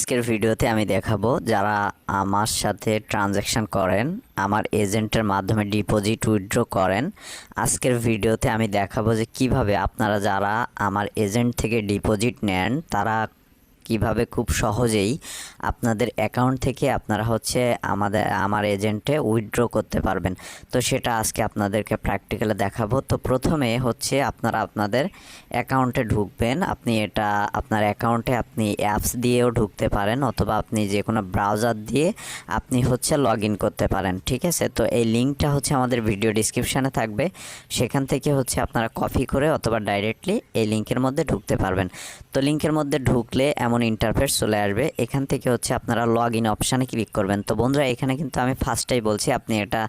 আজকের ভিডিওতে আমি দেখাবো যারা আমার সাথে ট্রানজ্যাকশন করেন, আমার এজেন্টের মাধ্যমে ডিপোজিট উইথড্র করেন। আজকের ভিডিওতে আমি দেখাবো যে কিভাবে আপনারা যারা আমার এজেন্ট থেকে ডিপোজিট নেন তারা কিভাবে খুব সহজেই আপনাদের অ্যাকাউন্ট থেকে আপনারা আমার এজেন্টে উইথড্র করতে পারবেন। তো সেটা আজকে আপনাদেরকে প্র্যাকটিক্যালি দেখাবো। তো প্রথমে আপনারা আপনাদের অ্যাকাউন্টে ঢুকবেন। আপনি এটা আপনার অ্যাকাউন্টে আপনি অ্যাপস দিয়েও ঢুকতে পারেন অথবা আপনি যে কোনো ব্রাউজার দিয়ে আপনি লগ ইন করতে পারেন। ঠিক আছে, তো এই লিঙ্কটা আমাদের ভিডিও ডিসক্রিপশানে থাকবে। সেখান থেকে আপনারা কপি করে অথবা ডাইরেক্টলি এই লিঙ্কের মধ্যে ঢুকতে পারবেন। তো লিঙ্কের মধ্যে ঢুকলে এমন ইন্টারফেস চলে আসবে। এখান থেকে আপনারা লগ ইন অপশানে ক্লিক করবেন। তো বন্ধুরা, এখানে কিন্তু আমি ফার্স্টেই বলছি আপনি এটা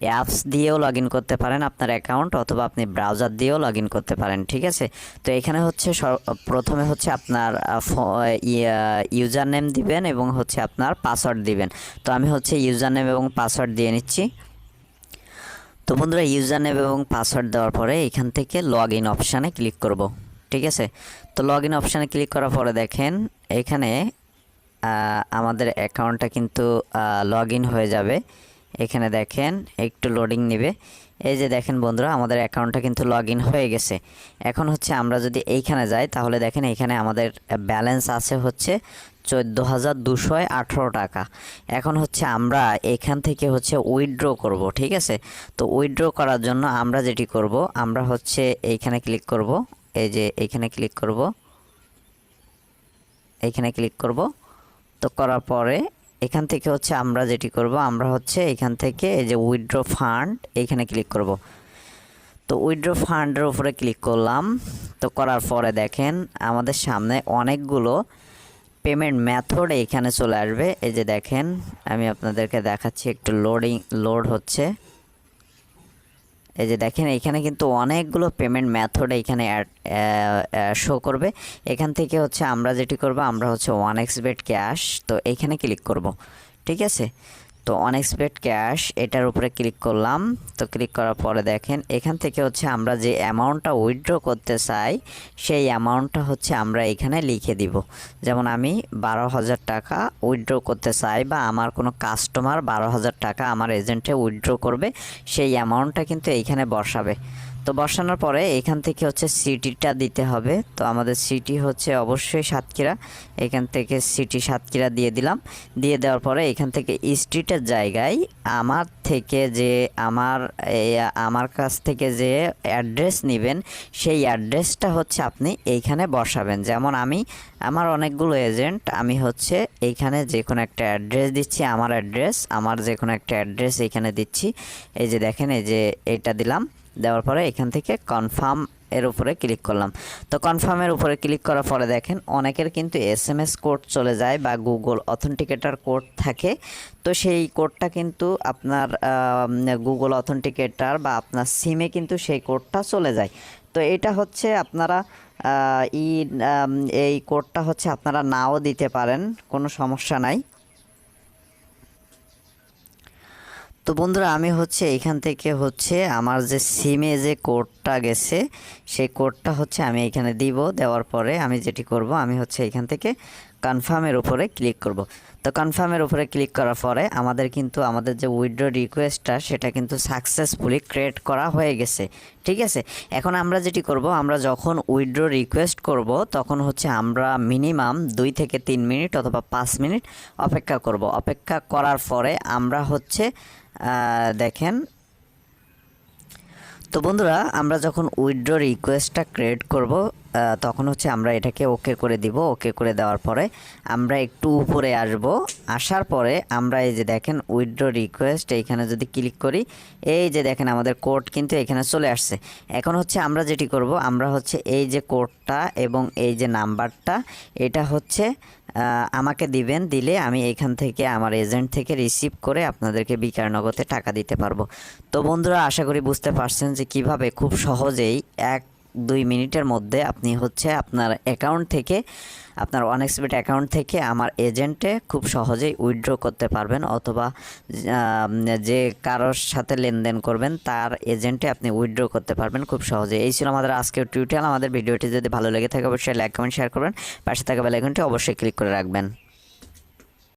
অ্যাপস দিয়েও লগ ইন করতে পারেন আপনার অ্যাকাউন্ট, অথবা আপনি ব্রাউজার দিয়েও লগ ইন করতে পারেন। ঠিক আছে, তো এখানে প্রথমে আপনার ইউজার নেম দিবেন এবং আপনার পাসওয়ার্ড দিবেন। তো আমি ইউজার নেম এবং পাসওয়ার্ড দিয়ে নিচ্ছি। তো বন্ধুরা, ইউজার নেম এবং পাসওয়ার্ড দেওয়ার পরে এখান থেকে লগ ইন অপশানে ক্লিক করব। ঠিক আছে, তো লগ ইন অপশানে ক্লিক করার পরে দেখেন এখানে আমাদের অ্যাকাউন্টটা কিন্তু লগ ইন হয়ে যাবে। এখানে দেখেন একটু লোডিং নেবে। এই যে দেখেন বন্ধুরা, আমাদের অ্যাকাউন্টটা কিন্তু লগ ইন হয়ে গেছে। এখন আমরা যদি এইখানে যাই তাহলে দেখেন এখানে আমাদের ব্যালেন্স আছে 14,218 টাকা। এখন আমরা এখান থেকে উইথড্র করব। ঠিক আছে, তো উইথড্র করার জন্য আমরা যেটি করব, আমরা এইখানে ক্লিক করব। এই যে এইখানে ক্লিক করব, এইখানে ক্লিক করব। তো করার পরে এখান থেকে আমরা যেটি করব, আমরা এখান থেকে এই যে উইথড্র ফান্ড এইখানে ক্লিক করব। তো উইথড্র ফান্ডের উপরে ক্লিক করলাম। তো করার পরে দেখেন আমাদের সামনে অনেকগুলো পেমেন্ট মেথড এইখানে চলে আসবে। এই যে দেখেন আমি আপনাদেরকে দেখাচ্ছি, একটু লোড হচ্ছে। এই যে দেখেন এইখানে কিন্তু অনেকগুলো পেমেন্ট মেথড এইখানে শো করবে। এখান থেকে আমরা যেটি করব, আমরা OneXBet ক্যাশ, তো এইখানে ক্লিক করব। ঠিক আছে, তো OneXBet ক্যাশ এটার উপরে ক্লিক করলাম। তো ক্লিক করার পরে দেখেন এখান থেকে আমরা যে অ্যামাউন্টটা উইথড্র করতে চাই সেই অ্যামাউন্টটা আমরা এখানে লিখে দিব। যেমন আমি 12,000 টাকা উইথড্র করতে চাই, বা আমার কোনো কাস্টমার 12,000 টাকা আমার এজেন্টে উইথড্র করবে, সেই অ্যামাউন্টটা কিন্তু এইখানে বসাবে। তো বসানোর পরে এখান থেকে সিটিটা দিতে হবে। তো আমাদের সিটি অবশ্যই সাতক্ষীরা। এখান থেকে সিটি সাতক্ষীরা দিয়ে দিলাম। দিয়ে দেওয়ার পরে এখান থেকে স্ট্রিটের জায়গায় আমার কাছ থেকে যে অ্যাড্রেস নেবেন সেই অ্যাড্রেসটা আপনি এইখানে বসাবেন। যেমন আমার অনেকগুলো এজেন্ট, আমি এইখানে যে কোনো একটা অ্যাড্রেস দিচ্ছি, আমার যে কোনো একটা অ্যাড্রেস এইখানে দিচ্ছি। এই যে দেখেন এই যে এইটা দিলাম। দেওয়ার পরে এখান থেকে কনফার্ম এর উপরে ক্লিক করলাম। তো কনফার্মের উপরে ক্লিক করার পরে দেখেন অনেকের কিন্তু SMS কোড চলে যায় বা গুগল অথেন্টিকেটর কোড থাকে। তো সেই কোডটা কিন্তু আপনার গুগল অথেন্টিকেটর বা আপনার সিমে কিন্তু সেই কোডটা চলে যায়। তো এটা আপনারা এই কোডটা আপনারা নাও দিতে পারেন, কোনো সমস্যা নাই। তো বন্ধুরা, আমি এইখান থেকে আমার যে সিমে যে কোডটা গেছে সেই কোডটা আমি এখানে দিব। দেওয়ার পরে আমি যেটি করব, আমি এইখান থেকে কনফার্মের উপরে ক্লিক করব। তো কনফার্মের উপরে ক্লিক করার পরে আমাদের যে উইথড্র রিকোয়েস্টটা সেটা কিন্তু সাকসেসফুলি ক্রিয়েট করা হয়ে গেছে। ঠিক আছে, এখন আমরা যেটি করব, আমরা যখন উইথড্র রিকোয়েস্ট করব তখন আমরা মিনিমাম 2 থেকে 3 মিনিট অথবা 5 মিনিট অপেক্ষা করব। অপেক্ষা করার পরে আমরা দেখেন, তো বন্ধুরা, আমরা যখন উইথড্র রিকোয়েস্টটা ক্রিয়েট করব তখন আমরা এটাকে ওকে করে দিব। ওকে করে দেওয়ার পরে আমরা একটু উপরে আসব। আসার পরে আমরা এই যে দেখেন উইথড্র রিকোয়েস্ট এইখানে যদি ক্লিক করি, এই যে দেখেন আমাদের কোড কিন্তু এখানে চলে আসছে। এখন আমরা যেটি করব, আমরা এই যে কোডটা এবং এই যে নাম্বারটা এটা আমাকে দিবেন। দিলে আমি এইখান থেকে আমার এজেন্ট থেকে রিসিভ করে আপনাদেরকে বিকাশ নগদে টাকা দিতে পারবো। তো বন্ধুরা, আশা করি বুঝতে পারছেন যে কিভাবে খুব সহজেই 1-2 মিনিটের মধ্যে আপনি আপনার অ্যাকাউন্ট থেকে, আপনার OneXBet অ্যাকাউন্ট থেকে আমার এজেন্টে খুব সহজেই উইথড্র করতে পারবেন, অথবা যে কারোর সাথে লেনদেন করবেন তার এজেন্টে আপনি উইথড্র করতে পারবেন খুব সহজে। এই ছিল আমাদের আজকের টিউটোরিয়াল। আমাদের ভিডিওটি যদি ভালো লেগে থাকে অবশ্যই লাইক, কমেন্ট, শেয়ার করবেন। পাশে থাকা বেল আইকনটি অবশ্যই ক্লিক করে রাখবেন।